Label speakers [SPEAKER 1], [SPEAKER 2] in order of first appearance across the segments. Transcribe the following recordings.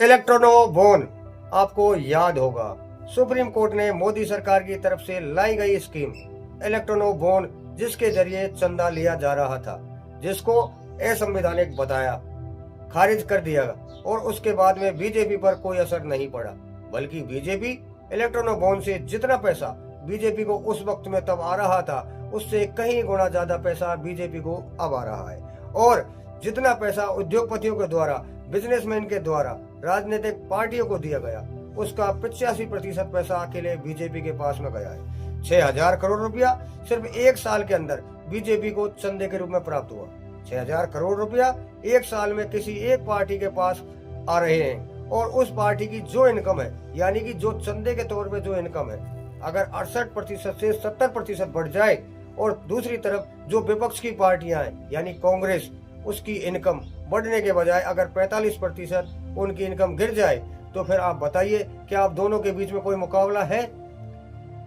[SPEAKER 1] इलेक्ट्रोनोवोन आपको याद होगा, सुप्रीम कोर्ट ने मोदी सरकार की तरफ से लाई गई स्कीम इलेक्ट्रोनोवोन, जिसके जरिए चंदा लिया जा रहा था, जिसको असंवैधानिक बताया, खारिज कर दिया और उसके बाद में बीजेपी पर कोई असर नहीं पड़ा, बल्कि बीजेपी इलेक्ट्रोनोवोन से जितना पैसा बीजेपी को उस वक्त में तब आ रहा था, उससे कहीं गुना ज्यादा पैसा बीजेपी को अब आ रहा है। और जितना पैसा उद्योगपतियों के द्वारा, बिजनेसमैन के द्वारा राजनीतिक पार्टियों को दिया गया, उसका 85% पैसा अकेले बीजेपी के पास में गया है। 6,000 करोड़ रुपया सिर्फ एक साल के अंदर बीजेपी को चंदे के रूप में प्राप्त हुआ। 6,000 करोड़ रुपया एक साल में किसी एक पार्टी के पास आ रहे हैं, और उस पार्टी की जो इनकम है, यानी कि जो चंदे के तौर पे जो इनकम है, अगर 68% से 70% बढ़ जाए, और दूसरी तरफ जो विपक्ष की पार्टियां हैं यानी कांग्रेस, उसकी इनकम बढ़ने के बजाय अगर 45% उनकी इनकम गिर जाए, तो फिर आप बताइए कि आप दोनों के बीच में कोई मुकाबला है?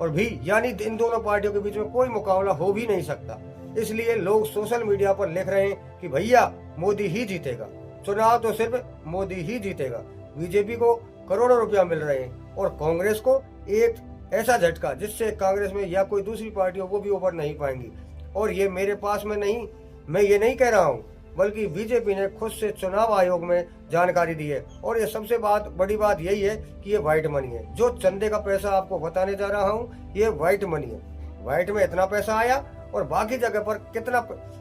[SPEAKER 1] और भी यानी इन दोनों पार्टियों के बीच में कोई मुकाबला हो भी नहीं सकता। इसलिए लोग सोशल मीडिया पर लिख रहे हैं कि भैया मोदी ही जीतेगा, चुनाव तो सिर्फ मोदी ही जीतेगा। बीजेपी को करोड़ों रुपया मिल रहे हैं और कांग्रेस को एक ऐसा झटका जिससे कांग्रेस में या कोई दूसरी पार्टी हो वो भी उभर नहीं पाएंगी। और ये मेरे पास में नहीं, मैं ये नहीं कह रहा हूँ, बल्कि बीजेपी ने खुद से चुनाव आयोग में जानकारी दी है। और ये सबसे बड़ी बात यही है कि ये व्हाइट मनी है। जो चंदे का पैसा आपको बताने जा रहा हूँ, ये व्हाइट मनी है। व्हाइट में इतना पैसा आया और बाकी जगह पर कितना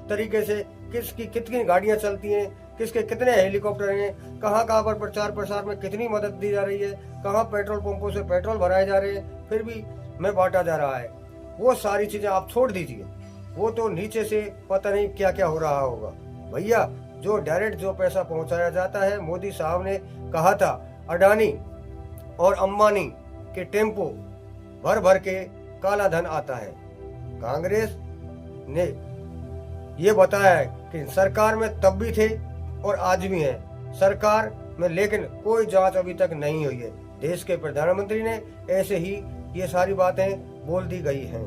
[SPEAKER 1] तरीके से किसकी कितनी गाड़ियां चलती हैं, किसके कितने हेलीकॉप्टर हैं, कहाँ कहाँ पर प्रचार प्रसार में कितनी मदद दी जा रही है, कहाँ पेट्रोल पंपों से पेट्रोल भराए जा रहे हैं, फिर भी में बांटा जा रहा है। वो सारी चीजें आप छोड़ दीजिए, वो तो नीचे से पता नहीं क्या क्या हो रहा होगा। भैया जो डायरेक्ट जो पैसा पहुंचाया जाता है, मोदी साहब ने कहा था अडानी और अंबानी के टेम्पो भर भर के काला धन आता है। कांग्रेस ने ये बताया है कि सरकार में तब भी थे और आज भी हैं सरकार में, लेकिन कोई जांच अभी तक नहीं हुई है। देश के प्रधानमंत्री ने ऐसे ही ये सारी बातें बोल दी गई हैं।